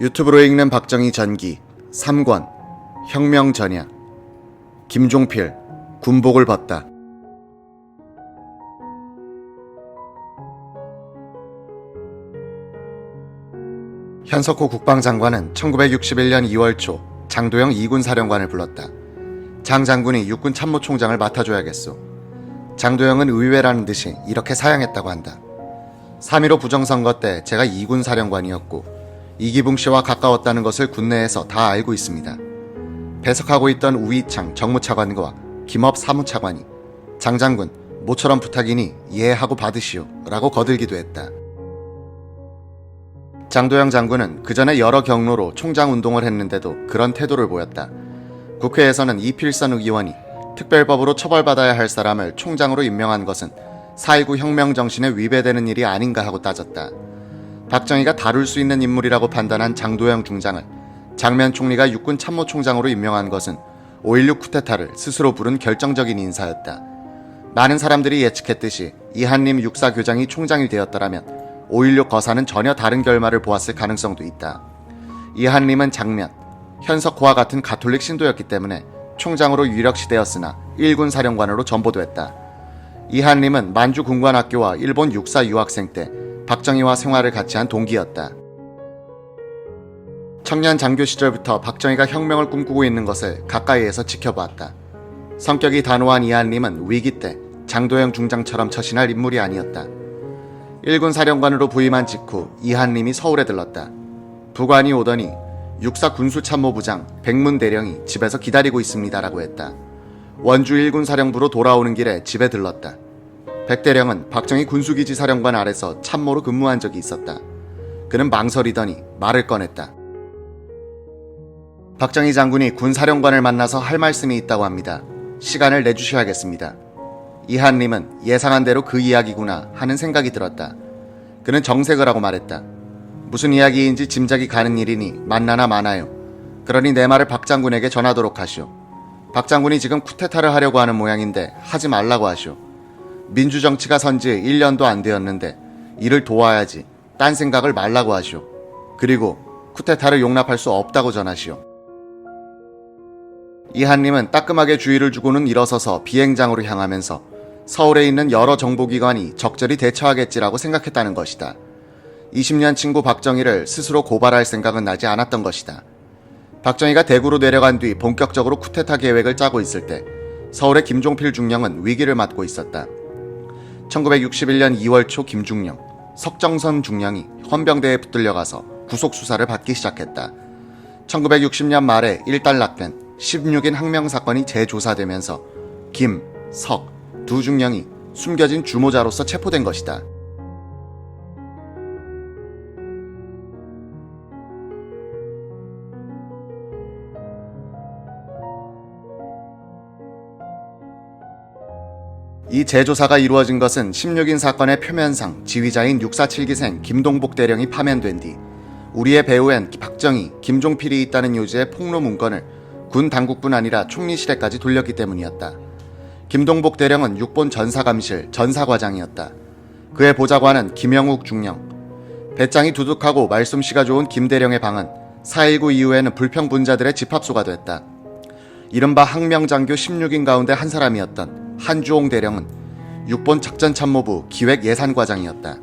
유튜브로 읽는 박정희 전기 3권 혁명 전야. 김종필 군복을 벗다. 현석호 국방장관은 1961년 2월 초 장도영 2군 사령관을 불렀다. 장 장군이 육군 참모총장을 맡아줘야겠소. 장도영은 의외라는 듯이 이렇게 사양했다고 한다. 3.15 부정선거 때 제가 2군 사령관이었고 이기붕 씨와 가까웠다는 것을 군내에서 다 알고 있습니다. 배석하고 있던 우이창 정무차관과 김업 사무차관이 장 장군 모처럼 부탁이니 이해하고 받으시오 라고 거들기도 했다. 장도영 장군은 그 전에 여러 경로로 총장 운동을 했는데도 그런 태도를 보였다. 국회에서는 이필선 의원이 특별법으로 처벌받아야 할 사람을 총장으로 임명한 것은 4.19 혁명 정신에 위배되는 일이 아닌가 하고 따졌다. 박정희가 다룰 수 있는 인물이라고 판단한 장도영 중장을 장면 총리가 육군 참모총장으로 임명한 것은 5.16 쿠데타를 스스로 부른 결정적인 인사였다. 많은 사람들이 예측했듯이 이한림 육사교장이 총장이 되었더라면 5.16 거사는 전혀 다른 결말을 보았을 가능성도 있다. 이한림은 장면, 현석호와 같은 가톨릭 신도였기 때문에 총장으로 유력시되었으나 1군 사령관으로 전보됐다. 이한림은 만주 군관학교와 일본 육사 유학생 때 박정희와 생활을 같이 한 동기였다. 청년 장교 시절부터 박정희가 혁명을 꿈꾸고 있는 것을 가까이에서 지켜보았다. 성격이 단호한 이한림은 위기 때 장도영 중장처럼 처신할 인물이 아니었다. 1군 사령관으로 부임한 직후 이한림이 서울에 들렀다. 부관이 오더니 육사 군수참모부장 백문대령이 집에서 기다리고 있습니다라고 했다. 원주 1군 사령부로 돌아오는 길에 집에 들렀다. 백대령은 박정희 군수기지 사령관 아래서 참모로 근무한 적이 있었다. 그는 망설이더니 말을 꺼냈다. 박정희 장군이 군 사령관을 만나서 할 말씀이 있다고 합니다. 시간을 내주셔야겠습니다. 이한림은 예상한 대로 그 이야기구나 하는 생각이 들었다. 그는 정색을 하고 말했다. 무슨 이야기인지 짐작이 가는 일이니 만나나 마나요. 그러니 내 말을 박 장군에게 전하도록 하시오. 박 장군이 지금 쿠데타를 하려고 하는 모양인데 하지 말라고 하시오. 민주정치가 선지 1년도 안 되었는데 이를 도와야지 딴 생각을 말라고 하시오. 그리고 쿠데타를 용납할 수 없다고 전하시오. 이한림은 따끔하게 주의를 주고는 일어서서 비행장으로 향하면서 서울에 있는 여러 정보기관이 적절히 대처하겠지라고 생각했다는 것이다. 20년 친구 박정희를 스스로 고발할 생각은 나지 않았던 것이다. 박정희가 대구로 내려간 뒤 본격적으로 쿠데타 계획을 짜고 있을 때 서울의 김종필 중령은 위기를 맞고 있었다. 1961년 2월 초 김중령, 석정선 중령이 헌병대에 붙들려가서 구속수사를 받기 시작했다. 1960년 말에 일단락된 16인 항명사건이 재조사되면서 김, 석 두 중령이 숨겨진 주모자로서 체포된 것이다. 이 재조사가 이루어진 것은 16인 사건의 표면상 지휘자인 647기생 김동복 대령이 파면된 뒤 우리의 배후엔 박정희, 김종필이 있다는 요지의 폭로 문건을 군 당국뿐 아니라 총리실에까지 돌렸기 때문이었다. 김동복 대령은 육본 전사감실 전사과장이었다. 그의 보좌관은 김영욱 중령. 배짱이 두둑하고 말솜씨가 좋은 김 대령의 방은 4.19 이후에는 불평분자들의 집합소가 됐다. 이른바 항명장교 16인 가운데 한 사람이었던 한주홍 대령은 육본 작전참모부 기획예산과장이었다.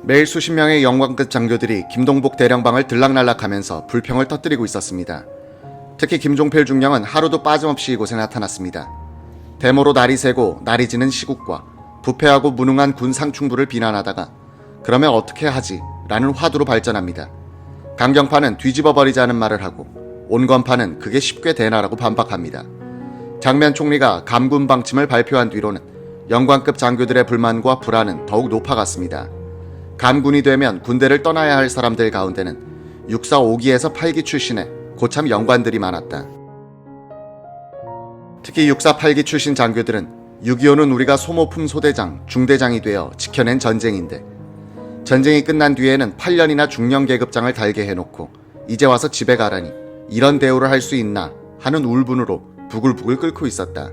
매일 수십 명의 영관급 장교들이 김동복 대령방을 들락날락하면서 불평을 터뜨리고 있었습니다. 특히 김종필 중령은 하루도 빠짐없이 이곳에 나타났습니다. 데모로 날이 새고 날이 지는 시국과 부패하고 무능한 군 상충부를 비난하다가 그러면 어떻게 하지? 라는 화두로 발전합니다. 강경파는 뒤집어버리자는 말을 하고 온건파는 그게 쉽게 되나라고 반박합니다. 장면 총리가 감군 방침을 발표한 뒤로는 영관급 장교들의 불만과 불안은 더욱 높아갔습니다. 감군이 되면 군대를 떠나야 할 사람들 가운데는 육사 5기에서 8기 출신의 고참 영관들이 많았다. 특히 육사 8기 출신 장교들은 6.25는 우리가 소모품 소대장, 중대장이 되어 지켜낸 전쟁인데 전쟁이 끝난 뒤에는 8년이나 중령계급장을 달게 해놓고 이제 와서 집에 가라니 이런 대우를 할 수 있나 하는 울분으로 부글부글 끓고 있었다.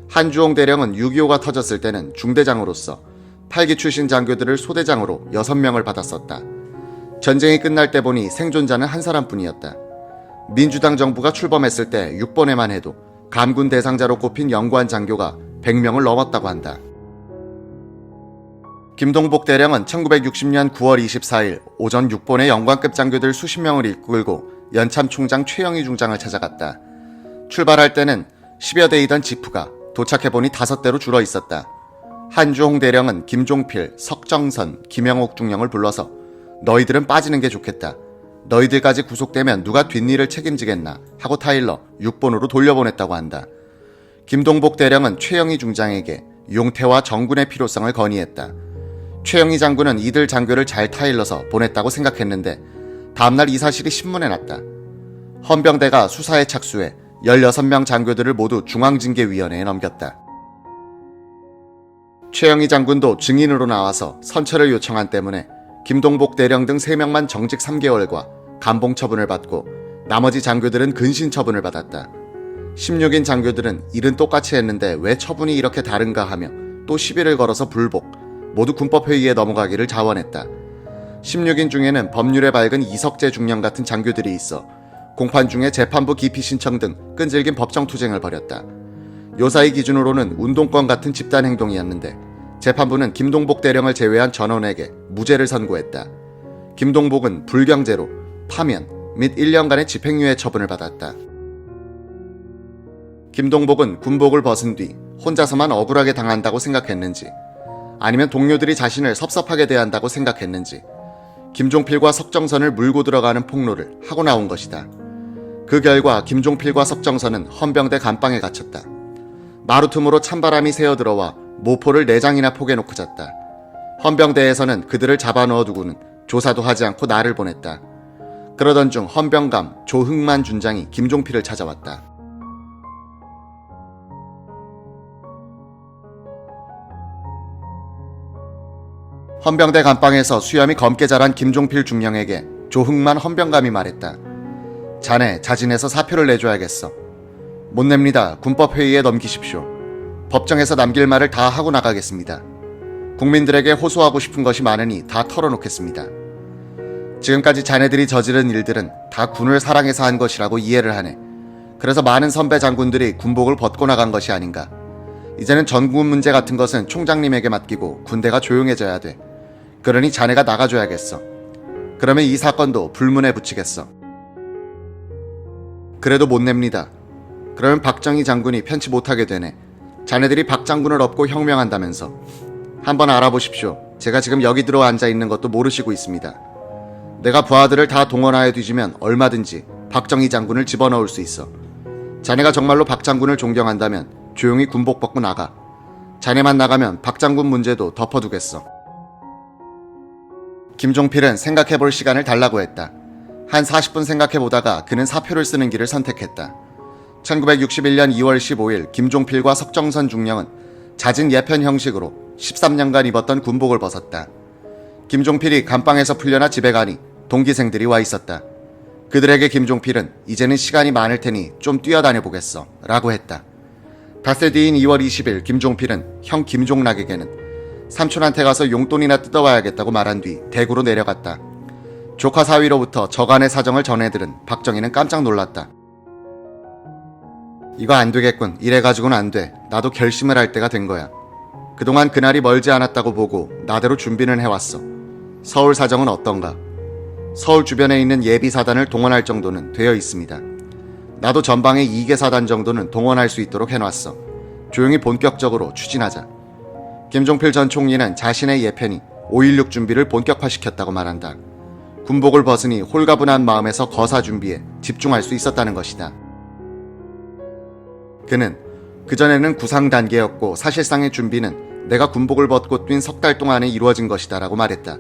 한주홍 대령은 6.25가 터졌을 때는 중대장으로서 8기 출신 장교들을 소대장으로 6명을 받았었다. 전쟁이 끝날 때 보니 생존자는 한 사람뿐이었다. 민주당 정부가 출범했을 때 6번에만 해도 감군 대상자로 꼽힌 영구한 장교가 100명을 넘었다고 한다. 김동복 대령은 1960년 9월 24일 오전 6번의 영관급 장교들 수십 명을 이끌고 연참 총장 최영희 중장을 찾아갔다. 출발할 때는 10여 대이던 지프가 도착해보니 5대로 줄어 있었다. 한주홍 대령은 김종필, 석정선, 김영옥 중령을 불러서 너희들은 빠지는 게 좋겠다. 너희들까지 구속되면 누가 뒷일을 책임지겠나 하고 타일러 6번으로 돌려보냈다고 한다. 김동복 대령은 최영희 중장에게 용태와 정군의 필요성을 건의했다. 최영희 장군은 이들 장교를 잘 타일러서 보냈다고 생각했는데 다음날 이 사실이 신문에 났다. 헌병대가 수사에 착수해 16명 장교들을 모두 중앙징계위원회에 넘겼다. 최영희 장군도 증인으로 나와서 선처를 요청한 때문에 김동복 대령 등 3명만 정직 3개월과 감봉 처분을 받고 나머지 장교들은 근신 처분을 받았다. 16인 장교들은 일은 똑같이 했는데 왜 처분이 이렇게 다른가 하며 또 시비를 걸어서 불복, 모두 군법회의에 넘어가기를 자원했다. 16인 중에는 법률에 밝은 이석재 중령 같은 장교들이 있어 공판 중에 재판부 기피 신청 등 끈질긴 법정 투쟁을 벌였다. 요사이 기준으로는 운동권 같은 집단 행동이었는데 재판부는 김동복 대령을 제외한 전원에게 무죄를 선고했다. 김동복은 불경죄로 파면 및 1년간의 집행유예 처분을 받았다. 김동복은 군복을 벗은 뒤 혼자서만 억울하게 당한다고 생각했는지 아니면 동료들이 자신을 섭섭하게 대한다고 생각했는지 김종필과 석정선을 물고 들어가는 폭로를 하고 나온 것이다. 그 결과 김종필과 석정선은 헌병대 감방에 갇혔다. 마루틈으로 찬바람이 새어들어와 모포를 4장이나 포개놓고 잤다. 헌병대에서는 그들을 잡아넣어 두고는 조사도 하지 않고 나를 보냈다. 그러던 중 헌병감 조흥만 준장이 김종필을 찾아왔다. 헌병대 감방에서 수염이 검게 자란 김종필 중령에게 조흥만 헌병감이 말했다. 자네 자진해서 사표를 내줘야겠어. 못 냅니다. 군법회의에 넘기십시오. 법정에서 남길 말을 다 하고 나가겠습니다. 국민들에게 호소하고 싶은 것이 많으니 다 털어놓겠습니다. 지금까지 자네들이 저지른 일들은 다 군을 사랑해서 한 것이라고 이해를 하네. 그래서 많은 선배 장군들이 군복을 벗고 나간 것이 아닌가. 이제는 전군 문제 같은 것은 총장님에게 맡기고 군대가 조용해져야 돼. 그러니 자네가 나가줘야겠어. 그러면 이 사건도 불문에 붙이겠어. 그래도 못 냅니다. 그러면 박정희 장군이 편치 못하게 되네. 자네들이 박 장군을 업고 혁명한다면서. 한번 알아보십시오. 제가 지금 여기 들어 앉아 있는 것도 모르시고 있습니다. 내가 부하들을 다 동원하여 뒤지면 얼마든지 박정희 장군을 집어넣을 수 있어. 자네가 정말로 박 장군을 존경한다면 조용히 군복 벗고 나가. 자네만 나가면 박 장군 문제도 덮어두겠어. 김종필은 생각해볼 시간을 달라고 했다. 한 40분 생각해보다가 그는 사표를 쓰는 길을 선택했다. 1961년 2월 15일 김종필과 석정선 중령은 잦은 예편 형식으로 13년간 입었던 군복을 벗었다. 김종필이 감방에서 풀려나 집에 가니 동기생들이 와 있었다. 그들에게 김종필은 이제는 시간이 많을 테니 좀 뛰어다녀 보겠어 라고 했다. 닷새 뒤인 2월 20일 김종필은 형 김종락에게는 삼촌한테 가서 용돈이나 뜯어와야겠다고 말한 뒤 대구로 내려갔다. 조카 사위로부터 저간의 사정을 전해들은 박정희는 깜짝 놀랐다. 이거 안 되겠군. 이래가지고는 안 돼. 나도 결심을 할 때가 된 거야. 그동안 그날이 멀지 않았다고 보고 나대로 준비는 해왔어. 서울 사정은 어떤가? 서울 주변에 있는 예비사단을 동원할 정도는 되어 있습니다. 나도 전방에 2개 사단 정도는 동원할 수 있도록 해놨어. 조용히 본격적으로 추진하자. 김종필 전 총리는 자신의 예편이 5.16 준비를 본격화시켰다고 말한다. 군복을 벗으니 홀가분한 마음에서 거사 준비에 집중할 수 있었다는 것이다. 그는 그전에는 구상 단계였고 사실상의 준비는 내가 군복을 벗고 뛴 석 달 동안에 이루어진 것이다 라고 말했다.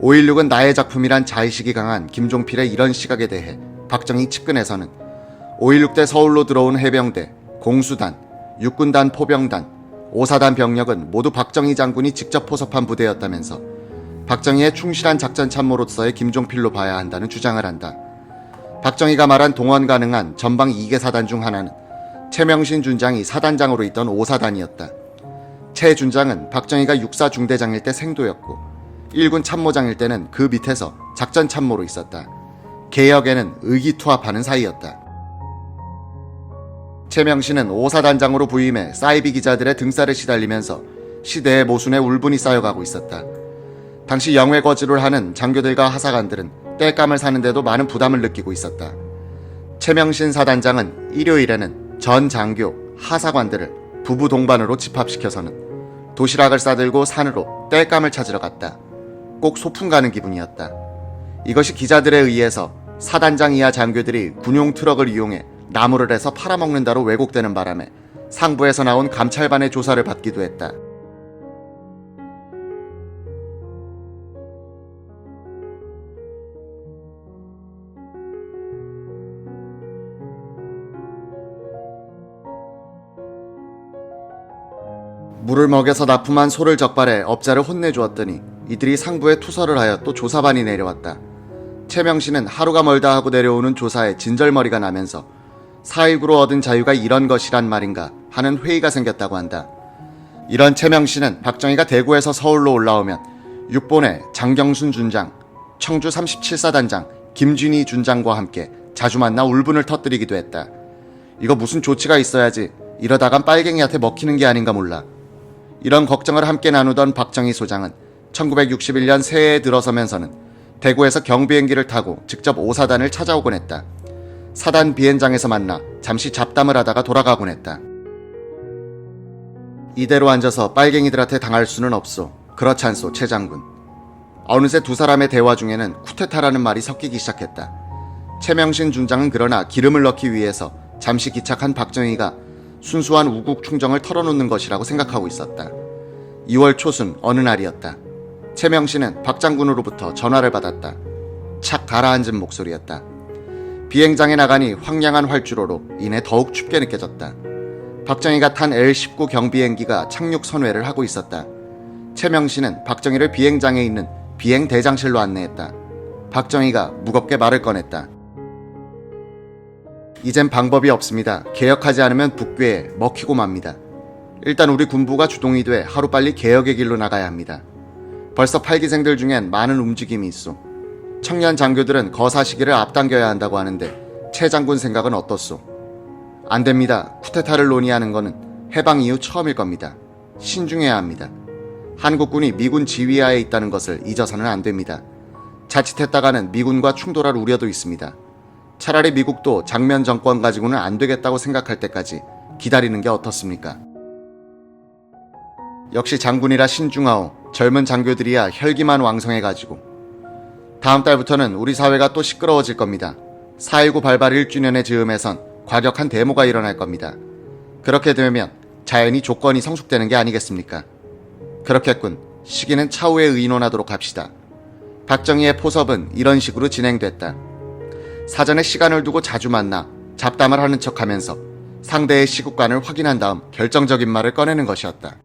5.16은 나의 작품이란 자의식이 강한 김종필의 이런 시각에 대해 박정희 측근에서는 5.16 때 서울로 들어온 해병대, 공수단, 육군단 포병단, 5사단 병력은 모두 박정희 장군이 직접 포섭한 부대였다면서 박정희의 충실한 작전 참모로서의 김종필로 봐야 한다는 주장을 한다. 박정희가 말한 동원 가능한 전방 2개 사단 중 하나는 최명신 준장이 사단장으로 있던 5사단이었다. 최 준장은 박정희가 육사 중대장일 때 생도였고 1군 참모장일 때는 그 밑에서 작전 참모로 있었다. 개혁에는 의기투합하는 사이였다. 최명신은 5사단장으로 부임해 사이비 기자들의 등살을 시달리면서 시대의 모순에 울분이 쌓여가고 있었다. 당시 영외 거주를 하는 장교들과 하사관들은 땔감을 사는데도 많은 부담을 느끼고 있었다. 최명신 사단장은 일요일에는 전 장교, 하사관들을 부부 동반으로 집합시켜서는 도시락을 싸들고 산으로 땔감을 찾으러 갔다. 꼭 소풍 가는 기분이었다. 이것이 기자들에 의해서 사단장 이하 장교들이 군용 트럭을 이용해 나무를 해서 팔아먹는다로 왜곡되는 바람에 상부에서 나온 감찰반의 조사를 받기도 했다. 물을 먹여서 납품한 소를 적발해 업자를 혼내주었더니 이들이 상부에 투서를 하여 또 조사반이 내려왔다. 최명신은 하루가 멀다 하고 내려오는 조사에 진절머리가 나면서 4.19로 얻은 자유가 이런 것이란 말인가 하는 회의가 생겼다고 한다. 이런 최명신은 박정희가 대구에서 서울로 올라오면 육본의 장경순 준장, 청주 37사단장 김준희 준장과 함께 자주 만나 울분을 터뜨리기도 했다. 이거 무슨 조치가 있어야지 이러다간 빨갱이한테 먹히는 게 아닌가 몰라. 이런 걱정을 함께 나누던 박정희 소장은 1961년 새해에 들어서면서는 대구에서 경비행기를 타고 직접 5사단을 찾아오곤 했다. 사단 비행장에서 만나 잠시 잡담을 하다가 돌아가곤 했다. 이대로 앉아서 빨갱이들한테 당할 수는 없소. 그렇지 않소, 최 장군. 어느새 두 사람의 대화 중에는 쿠데타라는 말이 섞이기 시작했다. 최명신 준장은 그러나 기름을 넣기 위해서 잠시 기착한 박정희가 순수한 우국 충정을 털어놓는 것이라고 생각하고 있었다. 2월 초순 어느 날이었다. 최명신은 박 장군으로부터 전화를 받았다. 착 가라앉은 목소리였다. 비행장에 나가니 황량한 활주로로 이내 더욱 춥게 느껴졌다. 박정희가 탄 L-19 경비행기가 착륙 선회를 하고 있었다. 최명신은 박정희를 비행장에 있는 비행대장실로 안내했다. 박정희가 무겁게 말을 꺼냈다. 이젠 방법이 없습니다. 개혁하지 않으면 북괴에 먹히고 맙니다. 일단 우리 군부가 주동이 돼 하루빨리 개혁의 길로 나가야 합니다. 벌써 8기생들 중엔 많은 움직임이 있소. 청년 장교들은 거사 시기를 앞당겨야 한다고 하는데 최 장군 생각은 어떻소? 안 됩니다. 쿠데타를 논의하는 거는 해방 이후 처음일 겁니다. 신중해야 합니다. 한국군이 미군 지휘하에 있다는 것을 잊어서는 안 됩니다. 자칫했다가는 미군과 충돌할 우려도 있습니다. 차라리 미국도 장면 정권 가지고는 안 되겠다고 생각할 때까지 기다리는 게 어떻습니까? 역시 장군이라 신중하오. 젊은 장교들이야 혈기만 왕성해가지고. 다음 달부터는 우리 사회가 또 시끄러워질 겁니다. 4.19 발발 1주년의 즈음에선 과격한 데모가 일어날 겁니다. 그렇게 되면 자연히 조건이 성숙되는 게 아니겠습니까? 그렇겠군. 시기는 차후에 의논하도록 합시다. 박정희의 포섭은 이런 식으로 진행됐다. 사전에 시간을 두고 자주 만나 잡담을 하는 척하면서 상대의 시국관을 확인한 다음 결정적인 말을 꺼내는 것이었다.